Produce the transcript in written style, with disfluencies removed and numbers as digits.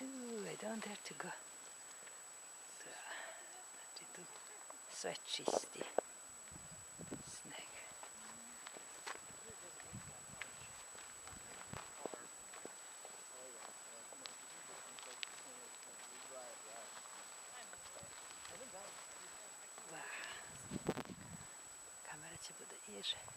Ooh, I don't have to go. Tu sve čisti sneg. Kamera će bude niže.